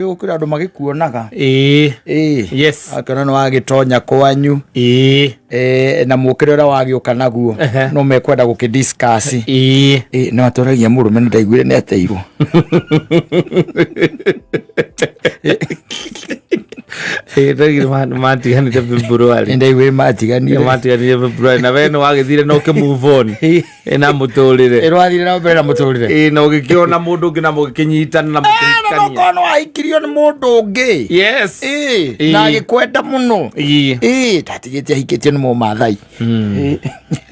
Ukira andu magikuonaga yes akana no agitonya kwanyu na mukire ura wagiuka naguo no mekwenda gukidiscuss no atoragia murume ndaiguire ne ateirwo matiganire February ndaiguire matiganire February na weno wagithire no ke move on na muturire irwathire na mbere na muturire no gikiona mundu ungi na mugikinyitana na mukinyitania no kono aikirio ni mundu ungi yes na agikwenda muno tatigite hikitie ni mumathai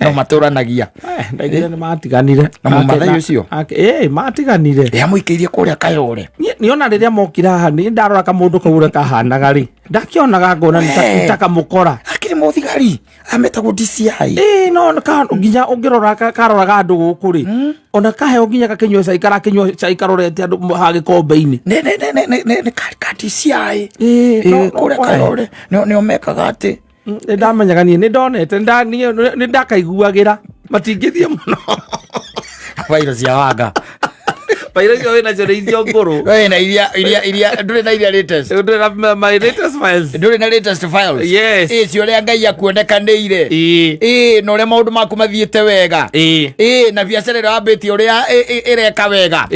no maturanagia ndaigire ni matiganire na mumathai ucio matiganire amuikirie kuria Kayore niona riria mokira haha ni ndarora ka mundu kaura kahanaga ri ndakionaga ngona nitakamukora akiri muthigari ametagwo DCI no nginya ungirora karoraga andu guku ri ona kahe nginya gakinywa cai karorete andu ha gikombe-ini ne ka DCI no kuria Kayore ni omekaga ati ndamenyaga nie ni ndonete ni ndakaiguagira matingithie muno virus ya wanga virus yo ina jore ithio nguru na iria ndure na iria latest ndure na my latest files ndure na latest files yes cio ria ngai akuonekanire no ria maundu maku mathiete wega na biacara ira wambitie uria ireka wega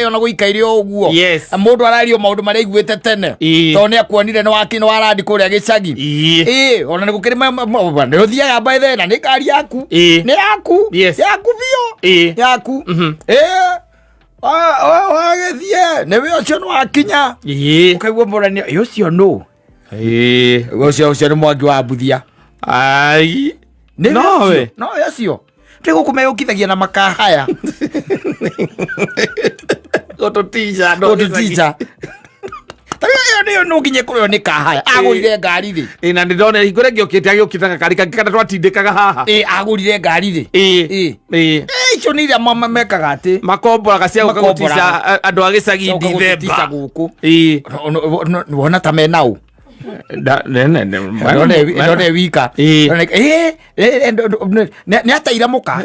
ona guikaire uguo mundu arario maundu maria iguite tene to ni akuonire ni wakino warandi kuria gicagi ona ni gukiri ni uthiaga by then na ni ngari yaku ni yaku bio yaku wagethie newe ucio nwakinya ukaigua murania ucio no ucio ni mwangi wa mbuthia nowe no ucio ndigukumeyukithagia na makahaya gototicha Tayo no nginye kurio ni kahaya agurire ngari ri na ndone igure giokite agiokitaga kari kana twatindikaga haha agurire ngari ri icio ni iria mama mekaga ati makomboraga cia gukagutisha andu agicagi Dithemba guku wona ta menau ndone wika ni ataira muka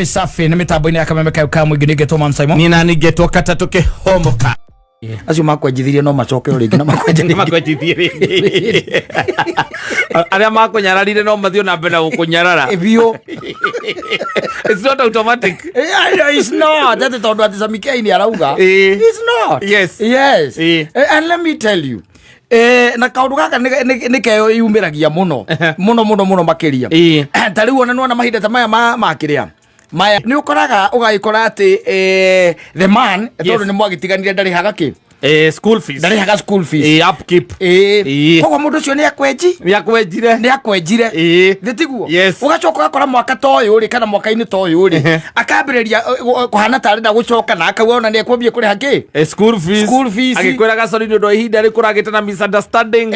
safi na mitambo-ini ya Kameme ka mwingi ningetwo Simon ni na ningetwo Katatu Kihomoka acio makwenjithirie no macoke ringi na makwenjithie ringi aria makunyararire no mathio na mbere gukunyarara bio it's not automatic it's not that tondu ati Samikia-ini arauga it's not yes and let me tell you na kaundu gaka ni keo yumiragia muno makiria tariu ona nona mahinda ta maya makiria maya ni ukoraga ugaikora ati the man tondu ni mwagitiganire ndari hagaki school fees ndari haga school fees upkeep koguo mundu ucio ni akwenjire thitiguo ugacoka gakora mwaka toyu ri kana mwaka-ini toyu ri akambiriria kuhana tari nda gucoka na akauga ona ni ekwambia kuri haki school fees agikwiraga sorry ni ndo ihinda ri kuragite na misunderstanding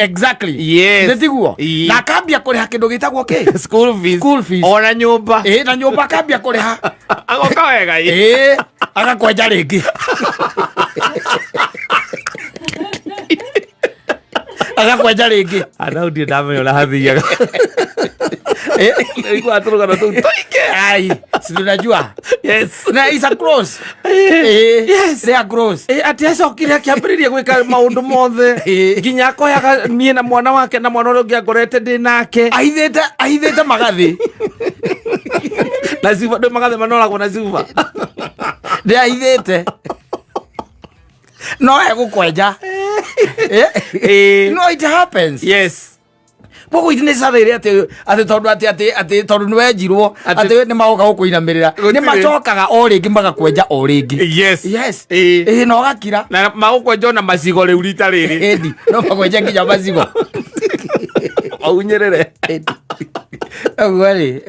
thitiguo na akambia kuri haki ndo gitagwo ki school fees ona nyumba na nyumba akambia kuri ha agoka wega agakwenja ringi agakwenja ringi ana ndio ndamenya ona hathiaga ilikuwa turuga tu toike si tunajua na isa cross they are cross ati acokire akiambiriria gwika maundu mothe nginya akoyaga nie na mwana wake na mwana uria ngorete ndi nake aithete magathi na sifa ndo magathi manoragwo na sifa ndi aithete no egukwenja no it happens pogo itine sabere ati tondu ati tondu ni wenjirwo ati ni magoka gukuinamirira ni macokaga o ringi magakwenja o ringi no gakira na magukwenja na macigo riu rita riri no magwenja nginya macigo aunyerere agwari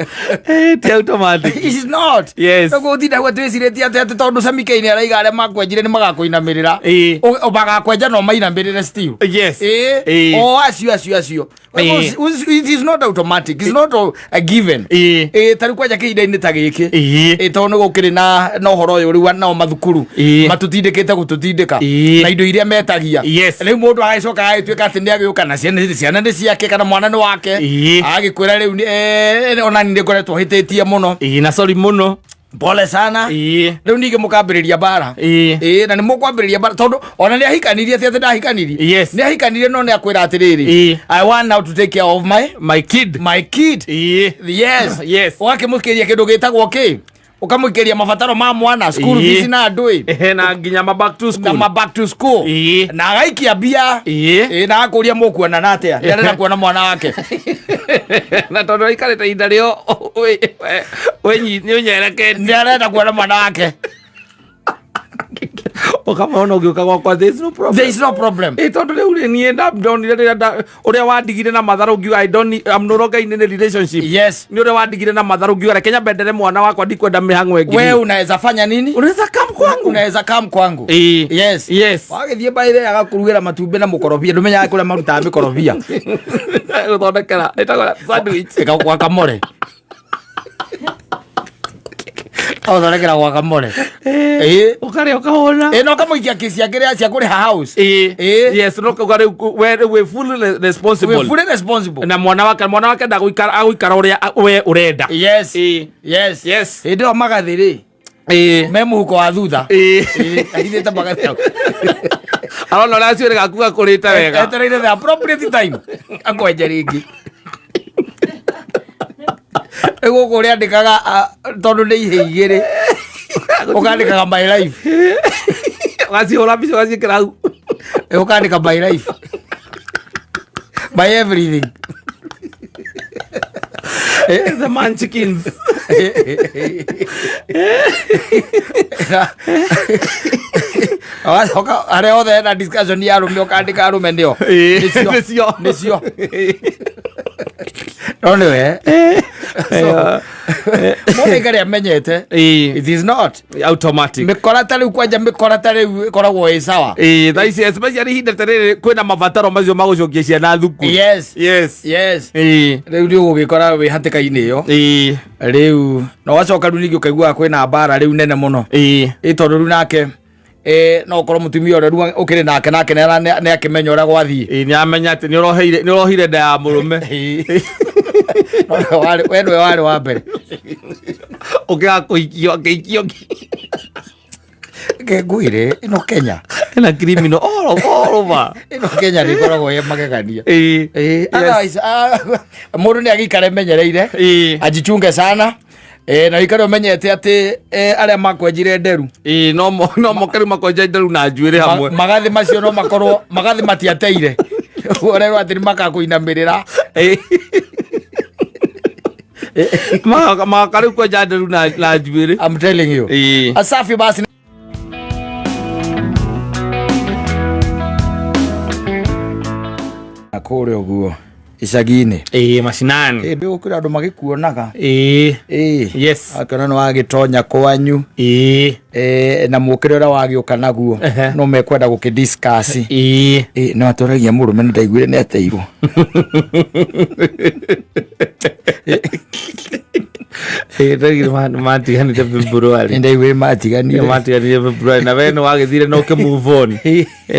ti automatic it's not no uthinda gwetwiciretie ati tondu Samikia-ini araiga aria makwenjire ni magakuinamirira o bagakwenja no mainamirire still acio it is not automatic, it's not a given tari kwaja kihinda-ini ta giki tondu gukiri na uhoro uyu riu na mathukuru matutindikite gututindika na indo iria metagia riu mundu agacoka agituika ati ni agiuka na ciana ni ciake kana mwana ni wake agikwira riu ona ni ngoretwo hititie muno na sorry muno pole sana riu ninge mukambiriria bara na ni mukwambiriria bara tondu ona ni ahikanirie ati ndahikanirie ni ahikanirie no ni akwira atiriri I want now to take care of my kid yes wakimukiria kindu gitagwo ki ukamukiria mabataro ma mwana school fees na ndui na nginya ma back to school na agaikia bia na akuria mukuona natia ndirenda kuona mwana wake na tondu ikarete inda rio we nyereke ndirenda kuona mwana wake Ukamaona ugiuka gwakwa there is no problem tondu riu ni enda ndonire uria wandigire na matharu ngiuga I'm no longer in a relationship ni uria wandigire na matharu ngiuga Kenya bendere mwana wakwa ndikwenda mihango engi wewe unaweza fanya nini unaweza come kwangu yes wagithie baire agakurugira matumbe na mukorobia ndumenya kuria maruta mikorobia uthondekera etagora sandwich ikagwa kamore Authorekera gwa kamore ukare ukahona no kamuikia kisi yake cia kuri house yes no ukare we fully responsible na mwana wake ndaguikara uria we urenda yes ndio magathiri me muhuko wa thutha ahithite magathira arona racio ri gakuga kurita wega etereire the appropriate time akwenje ringi ego kore andikaga tondu ni ihe igiri ukandikaga my life wasi ora bicho wasi kirau ukandika my life by everything the munchkins oka are othe na discussion ya rume ukandika rume ndio nisio only we mwana igari amenyete it is not automatic mikora tari kwanja mikora tari koragwo i sawa thaisi especially hinde tari kwina mabataro macio magucokia ciana thuku yes riu ndio gugikora wi hatikaini iyo riu no wacoka riu ningi ukaigua kwina bara riu nene muno tondu riu nake no korwo mutumia ore ruwa ukiri nake ne akimenya ura gwathie ni amenya ati ni rohire nda ya murume wewe wale wa mbere ukiga kuikio keguire ino Kenya ina criminal all over ino Kenya ni koragwo ye magegania otherwise mundu ni agikare menyereire ajichunge sana na ikaro menyete ati aria makwenjire nderu no mokari makwenjire nderu na njuire hamwe magathi macio no makorwo magathi matiateire urero ati makakuinamirira makari kwenja nderu na njuire I'm telling you asafi basi akore oguo icagini macinani ndio kuri andu magikuonaga yes akana no agitonya kwanyu na mukire ora wagiuka naguo no mekwenda gukidiscuss no atoragia murume ndaiguire ni ateirwo ndagire matiganire February ndaiguire matiganire February na we no wagithire no ke move on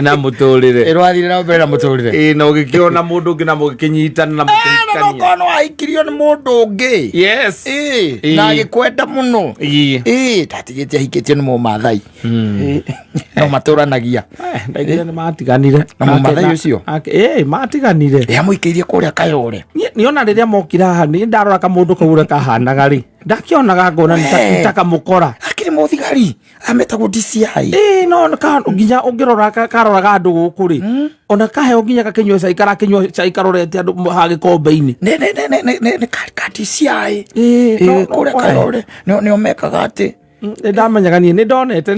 na muturire irwathire na mbere na muturire no gikiona mundu ungi na mugikinyitana na mukinyitania no kono aikirio ni mundu ungi yes na agikwenda muno tatigite hikitio ni mumathai no maturanagia ndaigire ni matiganire na mumathai ucio matiganire ya muikirie kuria Kayore niona riria mokira haha ni ndarora ka mundu kaura kahanaga ri ndakionaga ngona nitaka mukora akiri muthigari ametagwo DCI no ka nginya ungirora karoraga andu guku ri ona kahe nginya gakinywa cai karorete andu ha gikombe-ini ne ka DCI kuria Kayore ni omekaga ati ndamenyaga nie ni ndonete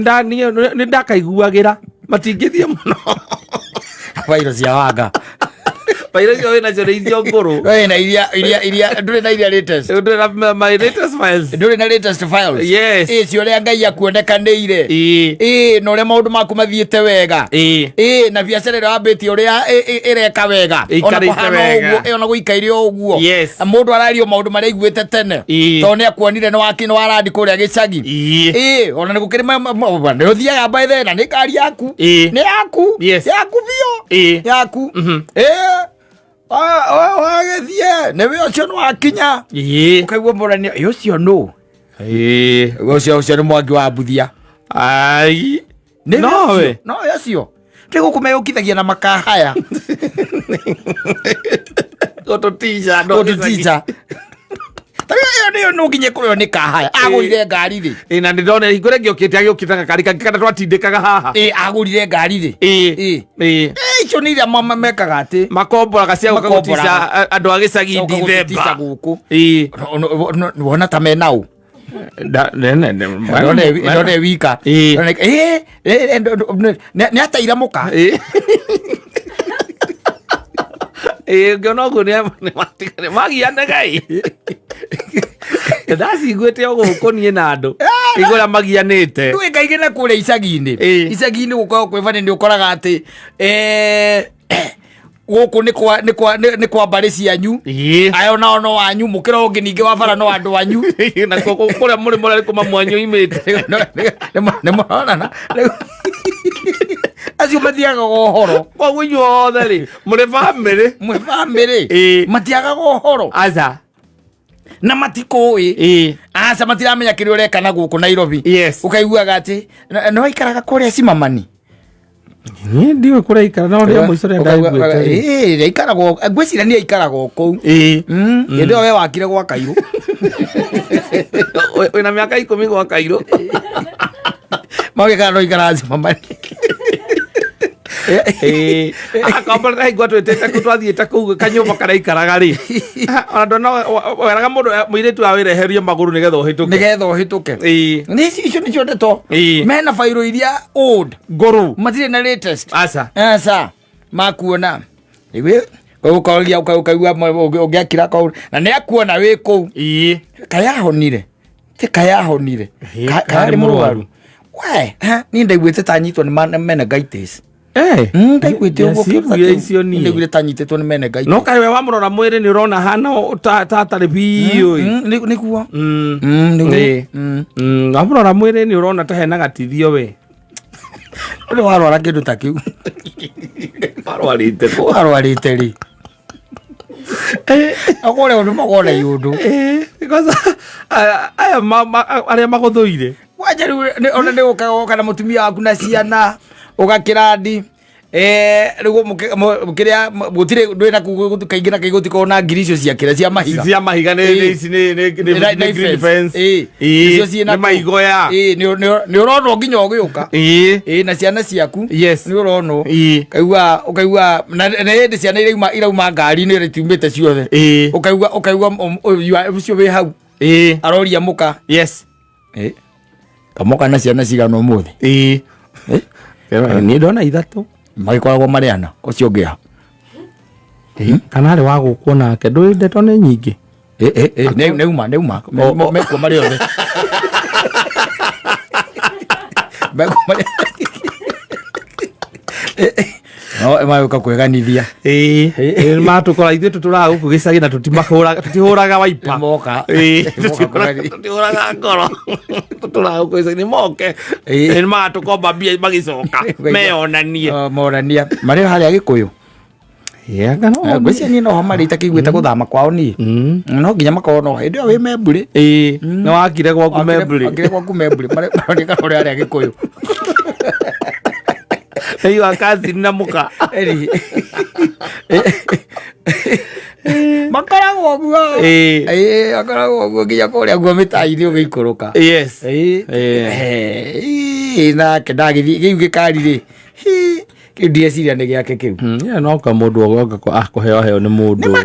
ni ndakaiguagira matingithie muno virus ya wanga Paira yo na jore idio ngoro. Wewe na iria ndure na iria latest. Ndure na my latest files. Ndure na latest files. Yes. Cio ria ngai akuonekanire. No ria maundu maku mathiete wega. Na biacara ria wambitie uria ireka wega. Ona kuhana uguo ona guikaire uguo. Mundu arario maundu maria iguite tene. To ni akuonire no wakino warandi kuria gicagi. Ona ni gukiri ni uthiaga by then na ni kari yaku. Ni yaku. Yaku bio. Yaku. Wagethie newe ucio no akinya ukaigua murania ucio no Ucio nĩ mwangi wa mbuthia. Ai. Nowe. No yacio. Tego kumeyukithagia na makahaya. Gototicha. Tayo no nginye kuryo ni kahaya. Agurire ngari ri. Na ndone igore giokite agiokitaga kari kana twatindikaga haha. Agurire ngari ri. Icio ni iria mama mekaga ati makomboraga cia gukotisha andu agicagi ndithemba guku. Wona ta menau. Ndone wika. Ni ataira muka. Ngĩona ũguo nĩ magiane gai. Ndaciguĩte o gũkũ niĩ na andũ igũra magianĩte. Rĩu kaingĩ na kũrĩa icagi-inĩ. Icagi-inĩ gũkoragwo kwĩ bani nĩ ũkoraga atĩ gũkũ nĩ kwa mbarĩ cianyu. Aya onao no wanyu mũkĩra ũngĩ ningĩ wa bara no andũ wanyu. Na kũrĩa mũrĩ mũrarĩ kuma mwanyu imĩte. Nĩ mũronana. Acio mathiaga ũhoro. Koguo inyuothe rĩ mũrĩ bamĩrĩ matiagaga ũhoro. Aca na matikũĩ. Aca matiramenya kĩrĩa ũreka gũkũ Nairobi. Ũkaiguaga atĩ no aikaraga kũrĩa Cimamani. Niĩ ndiũĩ kũrĩa aikara no rĩa mũico rĩa ndaiguĩte. Aikaragwo ngwĩciria nĩ aikaragwo kũu. Hĩndĩ ĩyo we wakire gwa Kairũ. Wĩna mĩaka 10 gwa Kairũ. Magĩkara no aikaraga Cimamani. Akomborera igua twĩtĩte kũtwathiĩte kũu kanyũmba karaikaraga rĩ. Ona ndona weraga mũndũ mũirĩtu awĩreherie magũrũ nĩgetha ũhĩtũke. Icio nĩcio ndeto. Mena bairũ iria old ngũrũ matirĩ na latest. Aca makuona ũkaũria ũkaigua ũngĩakira kũu na nĩ akuona wĩ kũu. Kayahonire karĩ mũrwaru. Niĩ ndaiguĩte ta anyitwo nĩ meningitis. Ndaiguĩte ũguo ndaiguĩte ta anyitĩtwo nĩ meningitis. No kaĩ we wamũrora mwĩrĩ nĩ ũrona hana ta atarĩ biũ. Nĩguo wamũrora mwĩrĩ nĩ ũrona ta hena gatithio we. Ũrĩ warwara kĩndũ ta kĩu. Warwarĩte rĩ. Agore ũndũ magona yũndũ. Aya arĩa magũthũire. Wanja rĩu ona nĩ ũkagoka na mũtumia waku na ciana ũgakĩrandi. Rĩu mũkĩrĩa gũtirĩ ndwĩna kaingĩ na kaingĩ gũtikorwo na ngiri icio ciakĩra cia mahiga. Cia mahiga nĩ green fence. Icio ciĩna maigoya. Nĩ ũronwo nginya ũgĩũka. Na ciana ciaku nĩ ũronwo. Ũkaigua na hĩndĩ ciana irauma ngari-inĩ itiumĩte ciothe. Ũkaigua ũcio wĩ hau aroria mũka. Kamoka na ciana cigana ũmũthĩ. Niĩ ndona 3 magĩkoragwo marĩ ana ũcio ũngĩ ha. Kana arĩ wa gũkwo nake ndũĩ ndeto nĩ nyingĩ. Neuma mekuo marĩ othe. No emayoka kweganithia. Matũkora ithuĩ tũtũraga gũkũ gĩcagi na tũtihũraga waipa. Moka. Tũtihũraga ngoro. Tũtũraga gũkũ gĩcagi moke. Matũkomba mbia magĩcoka meyonanie. Monania marĩ harĩa Gĩkũyũ. Ngwĩciria niĩ no ho marĩ itakĩiguĩte gũthama kwao niĩ. No nginya makorwo no hĩndĩ ĩyo wĩ Membũrĩ. Nĩ wakire gwaku Membũrĩ. Wakire gwaku Membũrĩ marĩ harĩa Gĩkũyũ. Hiyo akazi na muka. Makoragwo guo. Makoragwo guo nginya kũrĩa guo mĩtai-inĩ ũgĩikũrũka. Na kĩndagĩthiĩ kĩu gĩkari rĩ. Kĩu ndĩreciria nĩ gĩake kĩu. No ka mũndũ ogoka kũheo nĩ mũndũ.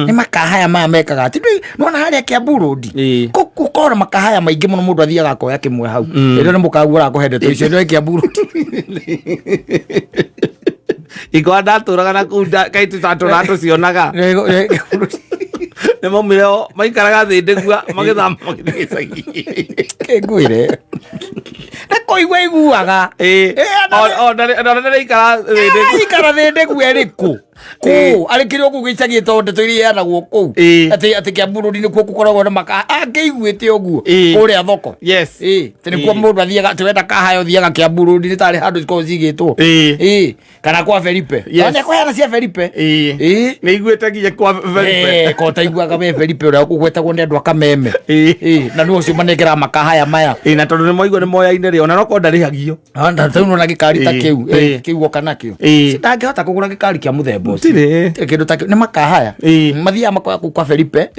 Nĩ makahaya maya mekaga atĩ nĩwona harĩa Kiambu Road. Gũkorwo makahaya maingĩ mũno mũndũ athiaga akoya kĩmwe hau. Rĩrĩa nĩ mũkagu ũrakũhe ndeto icio nĩ Kiambu Road. Iko ndatũraga na kũu kaitũ tũcionaga. Nĩ maumire maikaraga thĩ ndĩgua magĩthama magĩthiĩ gĩcagi. Ngwĩre. igwe iguaga ona ikara thende gweri ku ari kiri ogu gicagie tonde tiri yana guo ati Kiambu ni kuo gukoragwo na maka angeiguite oguo kuria thoko tini kwa mundu athiaga twenda kahayo thiaga Kiambu ni tari handu ko cigitwo kana kwa Felipe ona kwa yana cia Felipe ni iguite nginya kwa Felipe ko taiguaga we Felipe uria kugwetagwo ni andu akameme na ni ucio manegera makahaya maya na tondu ni moigwo ni moya-ine ri ona no ko ndarihagio anda tunu na gikari ta kiu oka nakio sitangihota kugura gikari kia muthemba kindu ta ni makahaya mathia kwa Felipe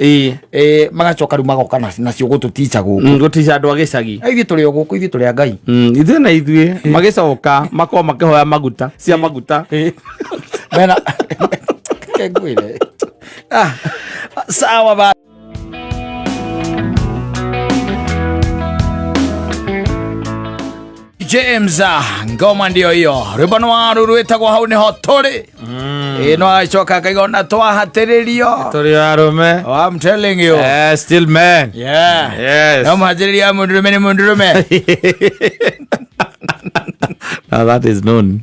magacoka ru magoka nacio gututicha guku guticha andu agicagi ithuĩ tũrĩ o gũkũ ithuĩ tũrĩ a Ngai ithuĩ na ithuĩ magicoka makorwo makihoya maguta cia maguta mena ngwire sawa ba James ngoma ndio hiyo rwĩmbo waru rwĩtagwo hau niho tũrĩ no acoka kaigona twahatĩrĩrio tũrĩ arume I'm telling you still man yes no mahatĩrĩria mũndũrũme nĩ mũndũrũme now that is known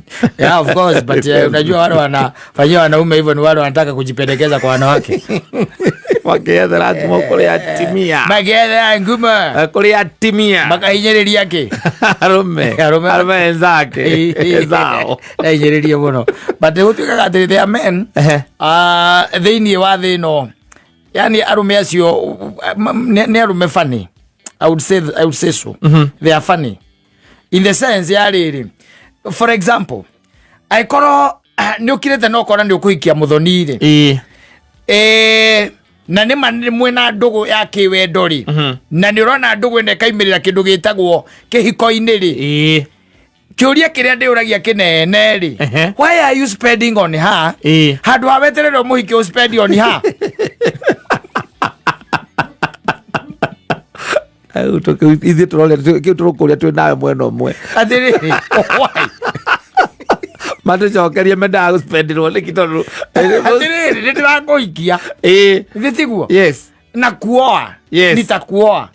of course but unajua wale wanafanyia wanaume hivyo ni wale wanataka kujipendekeza kwa wanawake makiethe lazima kuria timia makiethe nguma kuria timia makahinyĩrĩria yake arume enzake ezao hinyĩrĩria muno but gũtuĩkaga atĩ they are men thĩinĩ wa thĩ ĩno yani arume acio nĩ arume funny I would say so they are funny in the sense ya rĩrĩ for example aikoro nĩ ũkirĩte no kora nĩ ũkũhikia mũthoni rĩ na nĩ mwena ndũgũ ya kĩwendo rĩ na nĩ ũrona ndũgũ ĩno ĩkaimĩrĩra kĩndũ gĩtagwo kĩhiko-inĩ rĩ kĩũria kĩrĩa ndĩũragia kĩnene rĩ why are you spending on her handũ ha wetererwo mũhiki ũ spend on her ithuĩ tũrorera kĩu tũrũkũria twĩ nawe mwena ũmwe atĩrĩrĩ matucokerie mendaga gũspendirwo nĩki tondũ atĩrĩrĩ nĩ ndĩrakũhikia ithĩ tiguo na kuoa nitakuoa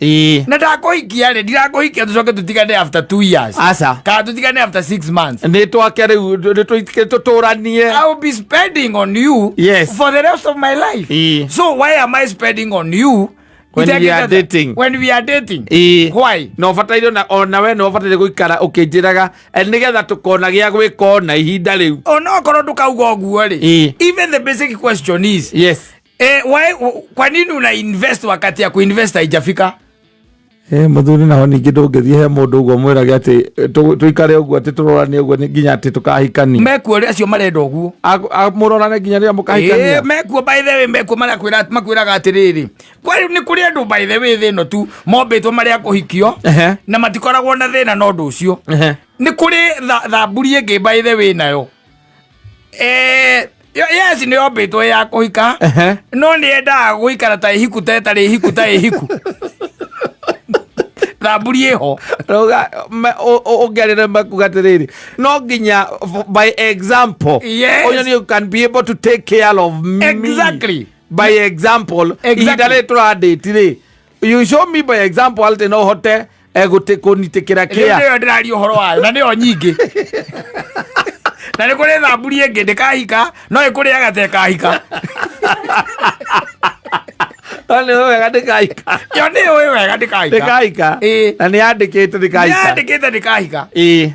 na ndakũhikia rĩ ndirakũhikia tũcoke tũtigane after 2 years kana tũtigane after 6 months nĩ twake rĩu tũtũranie I will be spending on you for the rest of my life so why am I spending on you when we are dating why no bataire ona we no bataire guikara ukinjiraga nigetha tukona gya gwikona ihinda riu ona korwo ndukauga uguo ri even the basic question is why kwa nini una invest wakati ya kuinvest haijafika muthuri naho ningi ndungithie he mundu uguo mwirage ati tuikare uguo ati turorane uguo nginya ati tukahikania mekuo ri acio marenda uguo murorane nginya ria mukahikania mekuo by the way mekuo makwiraga atiriri kwani ni kuri andu by the way thino tu mombitwo maria kuhikio na matikoragwo na thina no ndu ucio ni kuri thamburi ingi by the way nayo yes ni ombitwo ya kuhika no ni endaga guikara ta ihiku tetari ihiku ta ihiku thamburi eho roga ongerere makugatiriri no nginya by example you can be able to take care of me by example idale tradate ri you show me by example alte no hote gutikunyitikira kia ndio ndirari uhoro wayo na ndio nyingi na nĩ kũrĩ thamburi ĩngĩ ndĩkahika no ĩkũrĩ agatekahika nĩ wega ndĩkahika yo nĩ wega ndĩkahika na nĩ yandĩkĩte ndĩkahika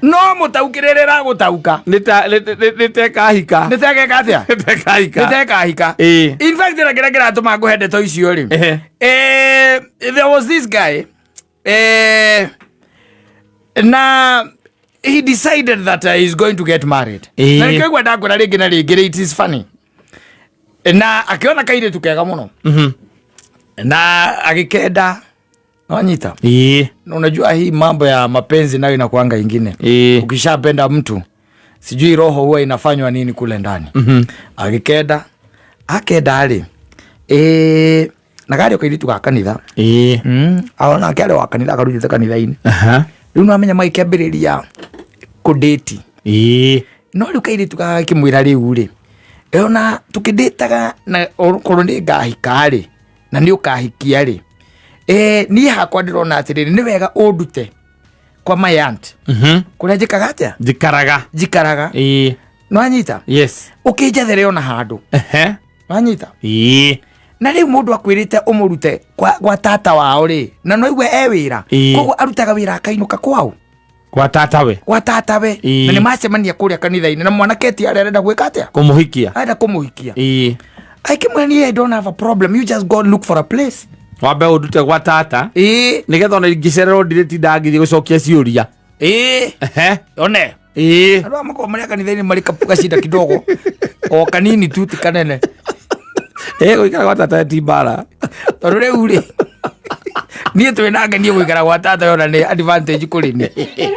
no mũtaukĩrĩrĩra gũtauka nĩtekahika nĩtekahika in fact kĩrĩa kĩratũma ngũhe ndeto icio rĩ there was this guy na he decided that he is going to get married. Na nikaigua ndakora ringi na ringi, it is funny. Na akiona kairitu kega muno. Na agikenda wanyita. Na unajua hii mambo ya mapenzi nayo inakuanga ingine. Ukishapenda mtu sijui roho huwa inafanywa nini kule ndani. Agikenda ali na gari kairitu ga kanitha. Aona kale wa kanitha akarujite kanitha-ini. Riu no amenya magikĩambĩrĩria kũdate no riu kairitu gakĩmwĩra riu ri ona tukĩdataga na korwo nĩ ngahika ri na nĩ ũkahikia ri niĩ hakwa ndĩrona atĩrĩrĩ nĩ wega ũndute kwa my aunt kuria jikaraga no anyita ukijathere ona handu no anyita na riu mundu akwirite umurute kwa tata wao ri na no igwe wira koguo arutaga wira akainuka kwao kwa tatawe na ni macemania kuria kanitha-ini na mwanake ti arenda gwika atia kumuhikia aikimwani I don't have a problem, you just go look for a place wabe udute kwa tata nigetha ona ingicererwo ndireti ndangithi gucokia ciuria one andu amako maria kanitha-ini mari kacinda kidogo o kanini tu ti kanene guikara gwa tata ti mbara tondu riu ri niä twä na ngenie gå ikara gwa tata yona nä advantage kå rä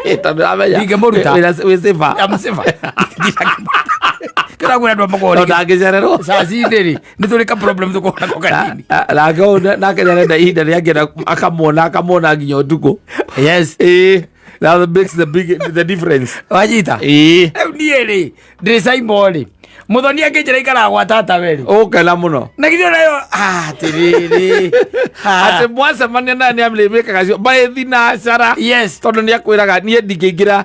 ni tondu amenya ingä må ruta wä kĩragwä andũ amagori ndangĩcererwo cacinĩ rĩ nĩ tũrĩ ka problem tũkona ko kanini nake nĩarenda ihinda rĩangĩra akamwona nginya ũtukũ. Yes. That makes the difference. Wajita rĩu niĩ rĩ ndĩ Simon rĩ muthoni angĩnjĩra ikara gwa tata we rĩ ũkena mũno na githĩ nayo atĩrĩrĩ atĩ mwacemania naye nĩamĩrĩmĩkaga cio maĩthinacara. Yes. Tondũ nĩakwĩraga niĩ ndingĩingĩra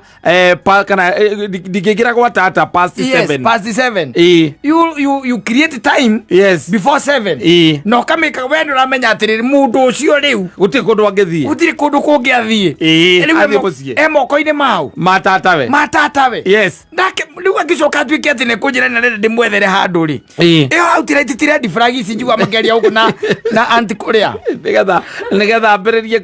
kana ndingĩingĩra gwa tata past 7. Yes, past 7. You create time. Yes. Before 7. No kamĩka we nĩũramenya atĩrĩrĩ mũndũ ũcio rĩu gũtirĩ kũndũ angĩthiĩ gũtirĩ kũndũ kũngĩ athiĩ athiĩ mũciĩ moko-inĩ mau matatawe. Yes. Nake rĩu angĩcoka atuĩke atĩ nĩkũnjĩra na rĩrĩ ndĩmwethere handũ rĩ ĩyo hau tire flag ici njigua makeria ũguo na anti kũrĩa nĩgetha ambĩrĩrie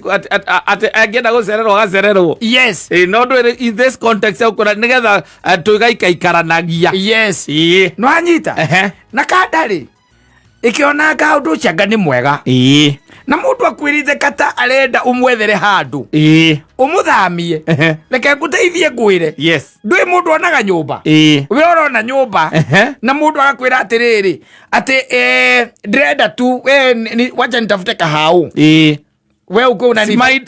atĩ angĩenda gũcererwo agacererwo. Yes. No ndũ in this context ũkũra nĩgetha tũigaikaranagia. Yes. No anyita na kandarĩ ĩkĩonanga ũndũ ũcio anga nĩ mwega na mũndũ akwĩrĩte kata arenda ũmwethere handũ ũmũthamie reke ngũteithie ngwĩre. Yes. Ndũĩ mũndũ onaga nyũmba we ũrona nyũmba na mũndũ agakwĩra atĩrĩrĩ atĩ ndĩrenda tu wacha nitafute kahaũ we uko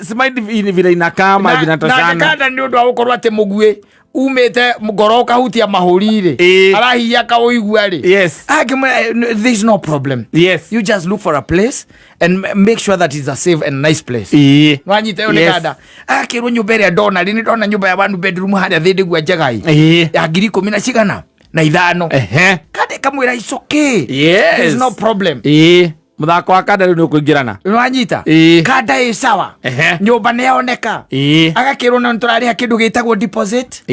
simaidi vile inakaa maji natashana na kada nĩ ũndũ wa gũkorwo atĩ mũguĩ umete ngoro kahutia mahuri ri arahia ka uigua ri. Yes. There is no problem. Yes. You just look for a place and make sure that it's a safe and nice place. Wanyita yo nikada akirwo nyumba ĩrĩa ndona ri ni ndona nyumba ya one bedroom harĩa thĩ ndĩgua njegai ya 10,000 na 5 kade kamwĩra it's okay. Yes. There is no problem. Muthako wa kanda nĩ ũkũingĩrana wanyita kanda ĩ sawa nyũmba nĩ yaoneka agakĩrwo na tũrarĩha kĩndũ gĩtagwo deposit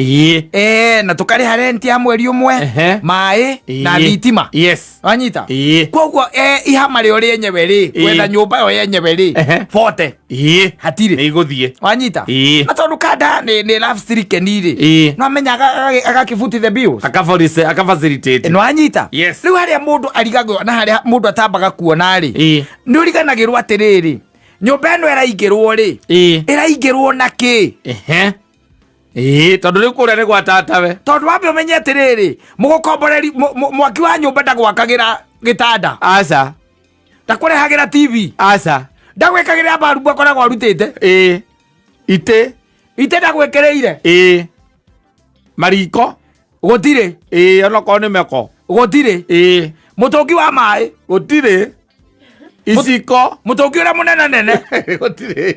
na tũkarĩha rent ya mweri ũmwe maĩ na thitima. Yes. Wanyita koguo ihama rĩo rĩenyewe rĩ gwetha nyũmba yo yenyewe rĩ bote hatirĩ nĩ igũthiĩ. Wanyita na tondũ kanda nĩ love stricken rĩ no amenya agakĩbuti the bills akafacilitate. no anyita Yes. rĩu harĩa mũndũ arigagwo na harĩa mũndũ atambaga kuona nĩ ũriganagĩrwo atĩrĩrĩ nyũmba ĩno ĩraingĩrwo rĩ ĩraingĩrwo na kĩ tondũ rĩu kũrĩa nĩ gwa tatawe tondũ wambe ũmenye atĩrĩrĩ mũgũkomboreri mwaki wa nyũmba ndagwakagĩra gĩtanda aca ndakũrehagĩra TV aca ndagwĩkagĩra mbarubu akoragwo arutĩte itĩ ndagwĩkĩrĩire mariko gũtirĩ onokorwo nĩ meko gũtirĩ mũtũngi wa maĩ gũtirĩ iciko mũtũngi ũrĩa mũnene nene gũtirĩ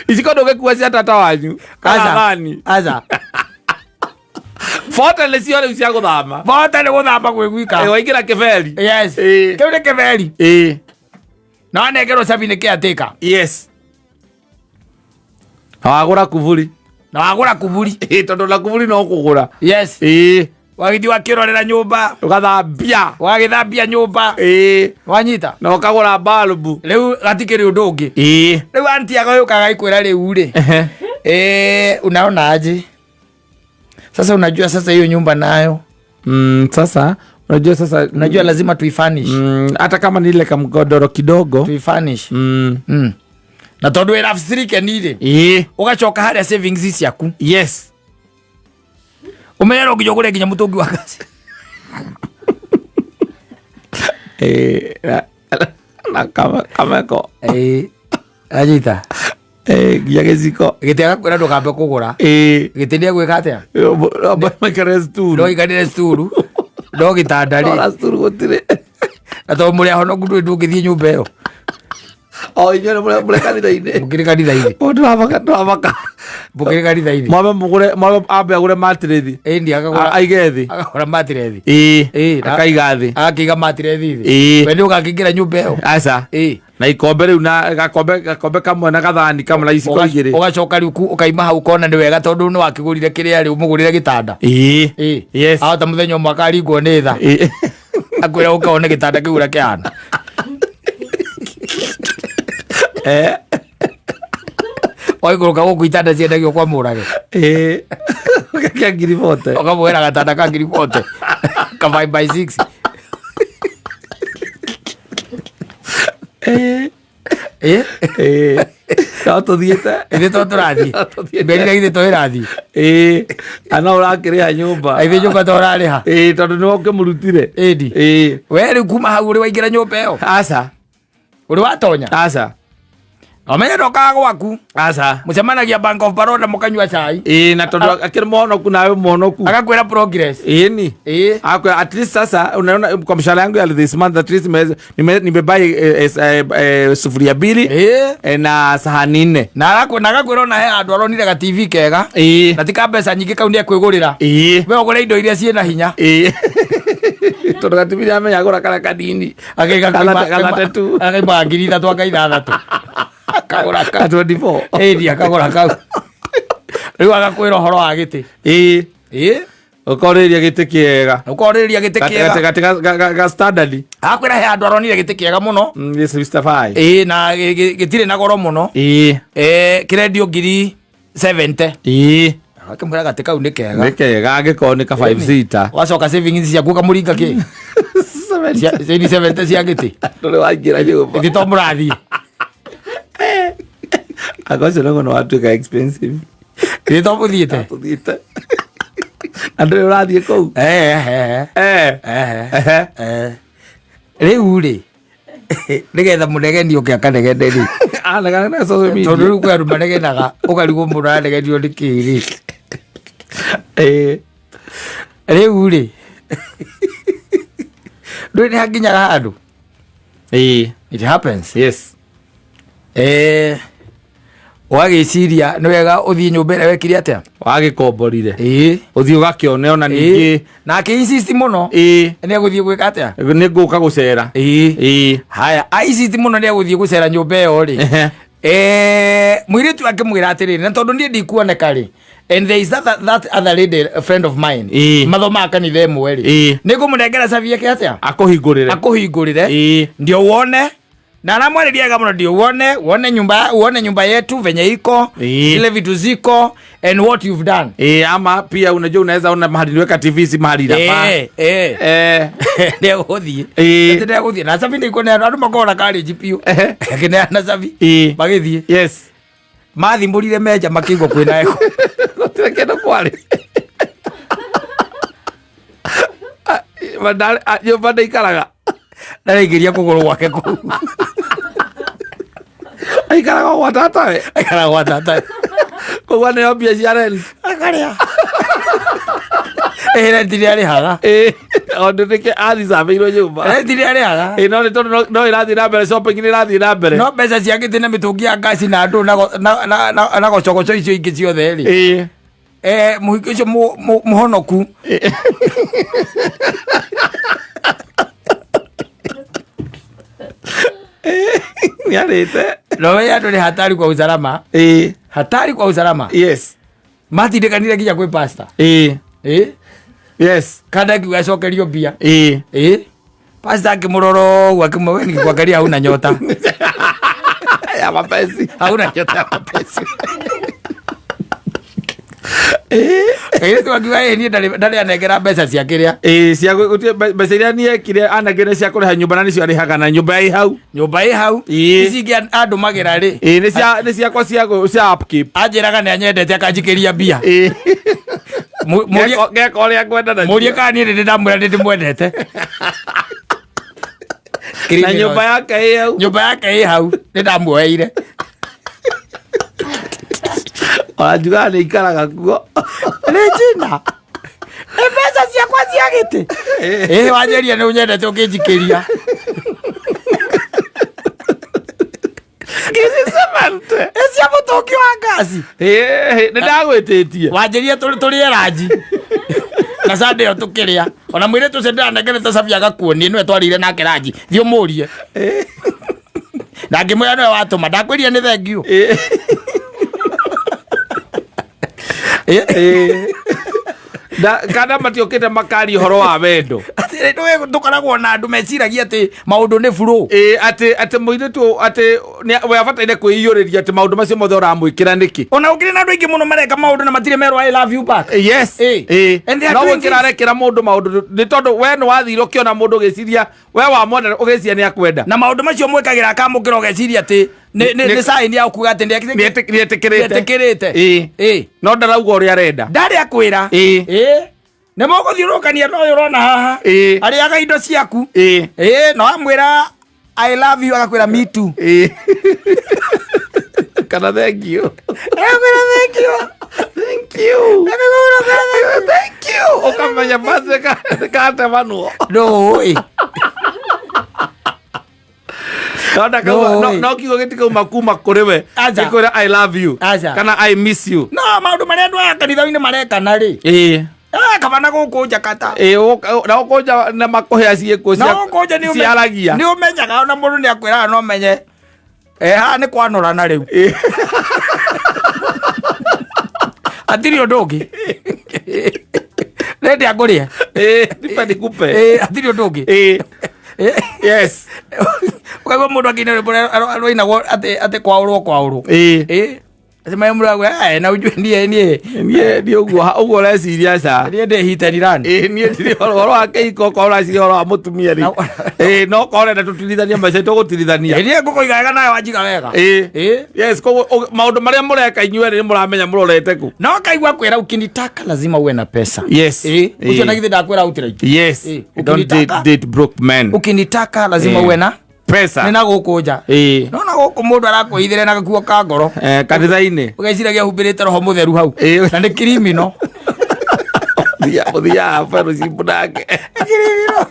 iciko ndũgĩkua cia tata wanyu kathani aca bota nĩ cio rĩu cia gũthama bota nĩ gũthamba gwĩgwika waingĩra kĩberi. Yes. Kĩu nĩ kĩberi na wanengerwo cabi nĩ kĩatĩka. Yes. na wagũra kuburi tondũ na kuburi no kũgũra. Yes. Wagĩthi wakĩrorera nyũmba ũgathambia wagĩthambia nyũmba wanyita na ũkagũra balbu rĩu gatikĩrĩ ũndũ ũngĩ rĩu anti agayũkaga ikwĩra rĩu rĩ unaona aje sasa unajua sasa hiyo nyumba nayo sasa unajua lazima tuifanish hata kama ni ile kamgodoro kidogo tuifanish na tondũ wĩra stricken rĩ ũgacoka harĩa savings ciaku. Yes. Umenyera nginya gure nginya mũtũngi wa gasi na kameko ajita nginya gĩciko gĩtĩ agakwĩra ndũkambe kũgũra gĩtĩ nĩ agwĩka atĩa ndoikarĩre sturu ndo gĩtanda rĩ gũtirĩ na tondũ mũrĩ ahonoku ndũngĩthiĩ nyũmba ĩyo Inyo mule kanitha-inĩ. Mukiri kanitha-inĩ. Ndũramaka. Mukiri kanitha-inĩ. Mwambe ambe agũre matirethi. Ĩndi akagũra. Aige thĩ. Akagũra matirethi. Akaiga thĩ. Akaiga matirethi thĩ. We nĩ ũgakĩingĩra nyũmba ĩyo. Aca. Na ikombe rĩu na gakombe kamwe na gathani kamwe na iciko igĩrĩ. Ũgacoka rĩu ũkaima hau ũkona nĩ wega tondũ nĩ wakĩgũrire kĩrĩa rĩu mũgũrire gĩtanda. Yes. Ahota mũthenya ũmwe akaringwo nĩ tha. Akwĩra ũkaone gĩtanda kĩu ũrĩa kĩhana. Oikũrũka gũkũ itanda ciendagio kwa Mũrage. Kia ngiri 40. Ũkamwĩra gatanda ka ngiri 40. Ka 5x6. No tũthiĩte. Ithuĩ to tũrathiĩ. Mberire ithuĩ to ĩrathiĩ. Ana ũrakĩrĩha nyũmba. Ithuĩ nyũmba to ũrarĩha. Tondũ nĩwe ũkĩmũrutire. Ĩndi. We rĩu kuma hau ũrĩ waingĩra nyũmba ĩyo. Aca. Ũrĩ watonya. Aca. Omenya ndokaga gwaku. Aca. Mũcemanagia Bank of Baroda mũkanyua cai. Na tondũ akĩrĩ mũhonoku nawe mũhonoku. Akakwĩra progress. Ni. Akwĩra at least sasa unaona kwa mshahara yangu ya this month at least nimebuy sufuria 2 na sahani 4. Na agakwĩra ona he andũ aronire ga TV kega. Na tika mbeca nyingĩ kau nĩ akwĩgũrĩra. We ũgũre indo iria ciĩ na hinya. Tondũ ga TV amenya agũra kara kanini. Akaima ngiri 3 akaithathatũ. Akagũra ka 24. Akagũra kau. Rĩu agakwĩra ũhoro wa gĩtĩ. Ũkorĩria gĩtĩ kĩega. Ũkorĩria gĩtĩ kĩega. Ga standard. Akwĩra he andũ aronire gĩtĩ kĩega mũno. Yes, Mr. Fai. Na gĩtirĩ na goro mũno. Kĩrendio ngiri 70. Akĩmwĩra gatĩ kau nĩ kega. Nĩ kega angĩkorwo nĩ ka 5 seater. Wacoka savings ciaku ũkamũringa kĩ? 70 cia gĩtĩ. Ndũrĩ waingĩra nyũmba. Ithuĩ to mũrathiĩ. Akocio nĩ gũno watuĩka expensive. Ithuĩ to mũthiĩte. Na ndũrĩ ũrathiĩ kũu. Rĩu rĩ nĩgetha mũnegeni ũke akanegene rĩ. Anegene na social media. Tondũ rĩu kwĩ andũ manegenaga ũkarigwo mũndũ aranegenio nĩ kĩ rĩ. Rĩu rĩ ndũĩ nĩ hakinyaga handũ. It happens. Yes. Wagĩciria nĩ wega ũthiĩ nyũmba ĩrĩa wekire atĩa. Wagĩkomborire. Ũthiĩ ũgakĩone ona ningĩ. Na akĩ-insist mũno. Nĩ egũthiĩ gwĩka atĩa. Nĩ ngũka gũcera. Haya insist mũno nĩ egũthiĩ gũcera nyũmba ĩyo rĩ. Mũirĩtu akĩmwĩra atĩrĩrĩ na tondũ niĩ ndikuoneka rĩ. And there is that other lady, a friend of mine. Mathomaga kanitha ĩmwe rĩ. Nĩ ngũmũnengera cabi yake atĩa. Akũhingũrĩre. Ndio uone. Na anamwariria wega muno ndio uone nyumba yetu venye iko, zile vitu ziko and what you've done. Ama pia unajua unaweza ona mahali niweka TV si mahali hapa. Ndio hodi. Ndio hodi. Na sabi ndiko na andu makora kali GPU. Kene na sabi. Bagithie. Yes. Mathi mbulire meja makigwo kwina eko. Turekenda kwale. Badale yo bada ikaraga. Ndaregeria kuguru gwake ku. Aikaraga watata we. Aikaraga watata. Kwa nĩ obia ciarel. Akaria. Ndiri ari haga. Onde nĩke athicabeirwo nyũmba. Ndiri ari haga. No nĩ tondũ no irathiĩ na mbere shopping nĩ irathiĩ na mbere. No mbeca ciagĩte na mĩtũngi ya ngasi na andũ na gocogoco icio ingĩ ciothe rĩ. Mũhiki ũcio mũhonoku. Niarite. No ya ndo ni hatari kwa usalama. Hatari kwa usalama. Yes. Matindikanire nginya kwĩ pastor. Yes. Kada kigacokerio mbia. Pastor akimuroro akimwe ni kuangalia hauna nyota. Ya mapenzi. Hauna nyota ya mapenzi. Kaire tu akiwa ni ndari anegera mbeca cia kiria. Cia mbeca iria ni ekire anagene cia kuriha nyumba na nicio arihaga na nyumba ĩ hau. Ici ngi andu magira ri. Ni ciakwa cia upkeep. Anjiraga ni anyendete akanjikiria mbia. Ngeka uria ngwenda na. Murie kana ni ndamwira ndimwendete. Na nyumba yake ĩ hau. Nyumba yake ĩ hau. Ndamwoeire. Ajuga nĩ ikaraga kuo. Regina. Mbeca ciakwa ciagĩte. Wanjeria nĩ ũnyendete ũkĩnjikĩria. ngiri 70 ecia mutungi wa ngasi ndagwititie wanjirie tuli ranji na sande yo tukiria ona mwire tu senda ndagere tasabia gakuoni nwe twarire nake ranji thio murie na ngimwira nwe watuma ndakwiria ni thengio kana matiokite makari horo wa wendo nwe tukoragwo na andu meciragia ati maundu ni furu ati muiritu ati we abataire kwiyuriria ati maundu macio mothe uramwikira niki ona ukiri na andu ingi muno mareka maundu na matire merwa I love you back yes no wikira rekera mundu maundu ni tondu we ni wathiro kiona mundu giciria we wa mwana ugeciria ni akwenda na maundu macio mwikagira akamukira ugeciria ati ni sign ya kuga ati nietikirite no ndarauga uria arenda ndari akwira ne moko thirukania no urona haha ari aga indo ciaku no amwira I love you agakwira me too kana thank you ukamenya basi kata manuo no kigo gitiko makuma kuriwe ikwira I love you kana I miss you no maundu maria ndwa kanitha-ini marekana ri kabana gukunja kata na ukunja na makohea cieko ciaragia ni umenyaga ona mundu ni akwira no menye ha ni kwanura na riu atiri ndungi rendi aguria dipende kupe atiri ndungi yes kwa mundu akine aroina ate kwauru Mayamura na ujue nie uguo reciria ca nie ndehitaniran nie ndiri horo akeiko kwa reciria horo mutumia ri no korenda tutirithania maica tugutirithania nie ngukoigaga nawe wanjiga wega yes maundu maria mureka inyuĩ ni muramenya murorete ku no kaigua kwira ukinitaka lazima uwe na pesa yes ucio na githe ndakwira utira yes don't date broke men ukinitaka lazima uwe na pesa nina gukunja no na guku mundu arakuithire na gakuo ka ngoro kanitha-ini ugeciragia humbirite roho mutheru hau na ni criminal thia fellowship nake criminal